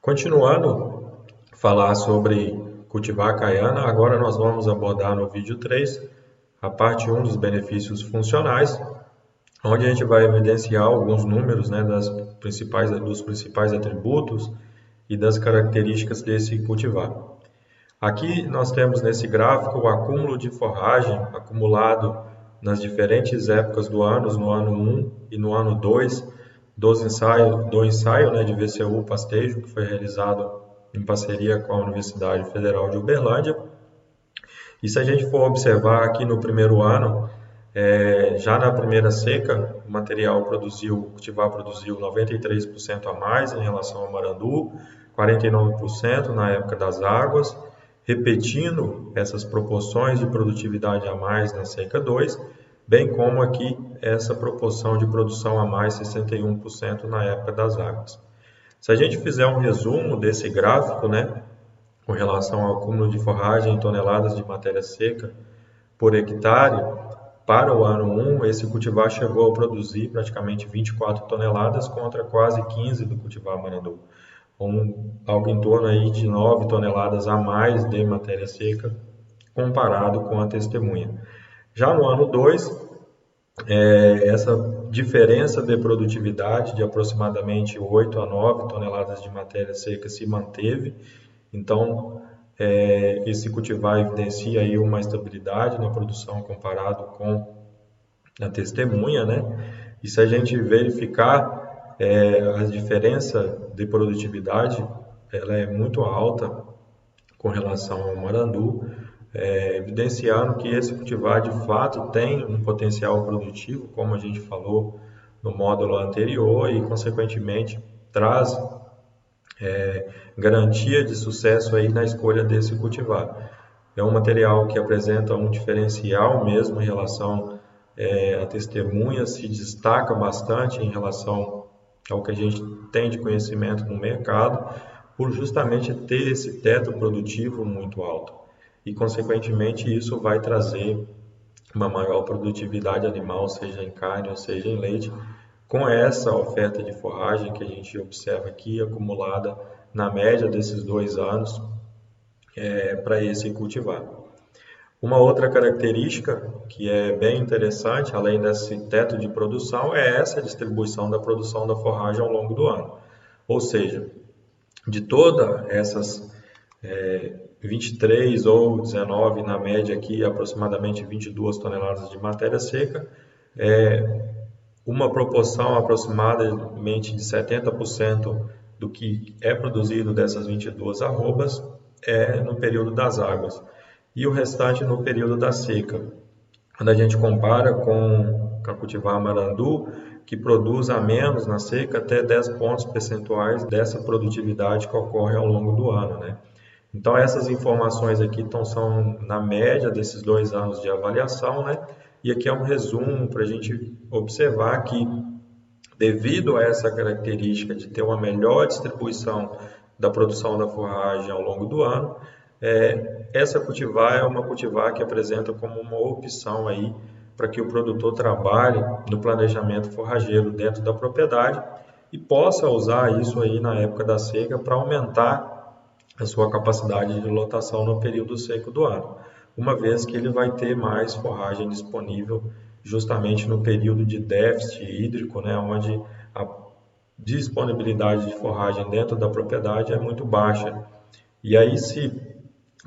Continuando falar sobre cultivar a caiana, agora nós vamos abordar no vídeo 3 a parte 1 dos benefícios funcionais, onde a gente vai evidenciar alguns números, né, dos principais atributos e das características desse cultivar. Aqui nós temos nesse gráfico o acúmulo de forragem acumulado nas diferentes épocas do ano, no ano 1 e no ano 2, do ensaio, né, de VCU Pastejo, que foi realizado em parceria com a Universidade Federal de Uberlândia. E se a gente for observar aqui no primeiro ano, já na primeira seca, o cultivar produziu 93% a mais em relação ao Marandu, 49% na época das águas, repetindo essas proporções de produtividade a mais na seca 2, bem como aqui essa proporção de produção a mais, 61% na época das águas. Se a gente fizer um resumo desse gráfico, né, com relação ao acúmulo de forragem em toneladas de matéria seca por hectare, para o ano 1, esse cultivar chegou a produzir praticamente 24 toneladas contra quase 15 do cultivar Marandu, algo em torno aí de 9 toneladas a mais de matéria seca comparado com a testemunha. Já no ano 2, essa diferença de produtividade de aproximadamente 8 a 9 toneladas de matéria seca se manteve. Então, esse cultivar evidencia aí uma estabilidade na produção comparado com a testemunha, né? E se a gente verificar a diferença de produtividade, ela é muito alta com relação ao Marandu, evidenciando que esse cultivar de fato tem um potencial produtivo, como a gente falou no módulo anterior, e consequentemente traz garantia de sucesso aí na escolha desse cultivar. É um material que apresenta um diferencial mesmo em relação à testemunha, se destaca bastante em relação ao que a gente tem de conhecimento no mercado, por justamente ter esse teto produtivo muito alto. E, consequentemente, isso vai trazer uma maior produtividade animal, seja em carne ou seja em leite, com essa oferta de forragem que a gente observa aqui, acumulada na média desses 2 anos para esse cultivar. Uma outra característica que é bem interessante, além desse teto de produção, é essa distribuição da produção da forragem ao longo do ano. Ou seja, de todas essas 23 ou 19, na média aqui, aproximadamente 22 toneladas de matéria seca, uma proporção aproximadamente de 70% do que é produzido dessas 22 arrobas no período das águas e o restante no período da seca. Quando a gente compara com a cultivar Marandu, que produz a menos na seca, até 10 pontos percentuais dessa produtividade que ocorre ao longo do ano, né? Então, essas informações aqui são na média desses 2 anos de avaliação, né? E aqui é um resumo para a gente observar que, devido a essa característica de ter uma melhor distribuição da produção da forragem ao longo do ano, essa cultivar é uma cultivar que apresenta como uma opção aí para que o produtor trabalhe no planejamento forrageiro dentro da propriedade e possa usar isso aí na época da seca para aumentar a sua capacidade de lotação no período seco do ano, uma vez que ele vai ter mais forragem disponível justamente no período de déficit hídrico, né, onde a disponibilidade de forragem dentro da propriedade é muito baixa. E aí, se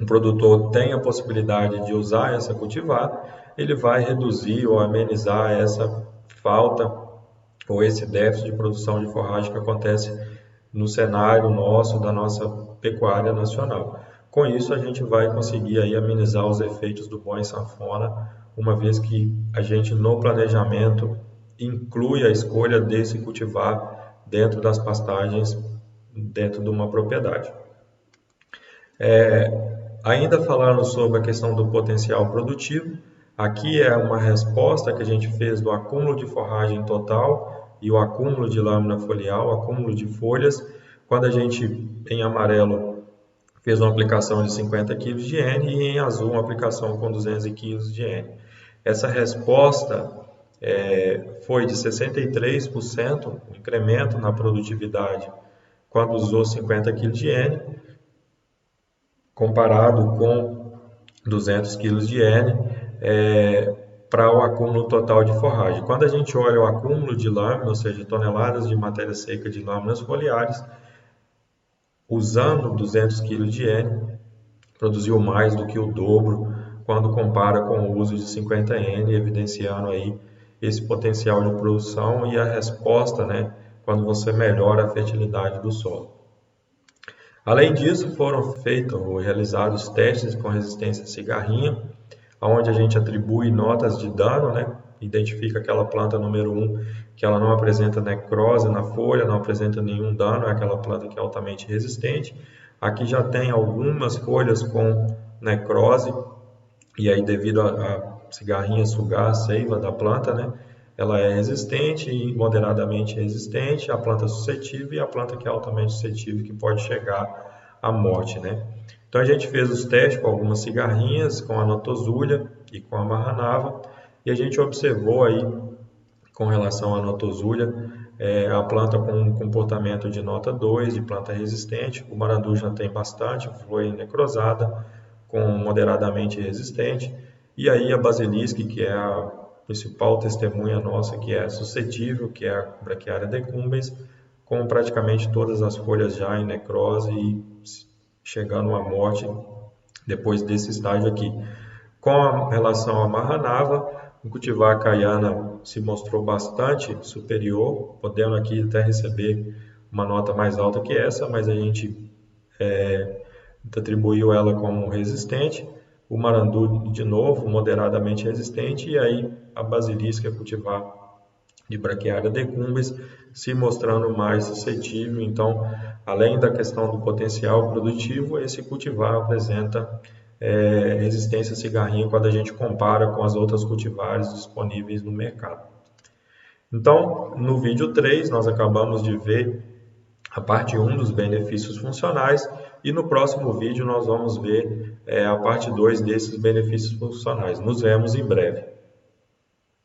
o produtor tem a possibilidade de usar essa cultivar, ele vai reduzir ou amenizar essa falta ou esse déficit de produção de forragem que acontece no cenário da nossa pecuária nacional. Com isso, a gente vai conseguir aí amenizar os efeitos do boi sanfona, uma vez que a gente, no planejamento, inclui a escolha desse cultivar dentro das pastagens, dentro de uma propriedade. Ainda falando sobre a questão do potencial produtivo, aqui é uma resposta que a gente fez do acúmulo de forragem total e o acúmulo de lâmina foliar, o acúmulo de folhas, quando a gente, em amarelo, fez uma aplicação de 50 kg de N e em azul uma aplicação com 200 kg de N. Essa resposta foi de 63%, um incremento na produtividade quando usou 50 kg de N, comparado com 200 kg de N para o acúmulo total de forragem. Quando a gente olha o acúmulo de lâmina, ou seja, toneladas de matéria seca de lâminas foliares, usando 200 kg de N, produziu mais do que o dobro quando compara com o uso de 50N, evidenciando aí esse potencial de produção e a resposta, né, quando você melhora a fertilidade do solo. Além disso, foram feitos ou realizados testes com resistência à cigarrinha, onde a gente atribui notas de dano, né? Identifica aquela planta número 1 que ela não apresenta necrose na folha, não apresenta nenhum dano, é aquela planta que é altamente resistente. Aqui já tem algumas folhas com necrose, e aí devido a cigarrinha sugar a seiva da planta, né? Ela é resistente e moderadamente resistente, a planta suscetível e a planta que é altamente suscetível, que pode chegar à morte, né? Então a gente fez os testes com algumas cigarrinhas, com a Notosulia e com a Marranava, e a gente observou aí, com relação à Notosulia, a planta com um comportamento de nota 2, de planta resistente. O Marandu já tem bastante, foi necrosada, com moderadamente resistente. E aí a Basilisca, que é a principal testemunha nossa, que é suscetível, que é a Brachiaria decumbens, com praticamente todas as folhas já em necrose e chegando à morte depois desse estágio aqui. Com relação à Marranava, o cultivar Caiana se mostrou bastante superior, podendo aqui até receber uma nota mais alta que essa, mas a gente atribuiu ela como resistente. O Marandu, de novo, moderadamente resistente, e aí a Basilisca cultivar de Brachiaria decumbens se mostrando mais suscetível. Então, além da questão do potencial produtivo, esse cultivar apresenta resistência à cigarrinha quando a gente compara com as outras cultivares disponíveis no mercado. Então, no vídeo 3, nós acabamos de ver a parte 1 dos benefícios funcionais, e no próximo vídeo nós vamos ver a parte 2 desses benefícios funcionais. Nos vemos em breve.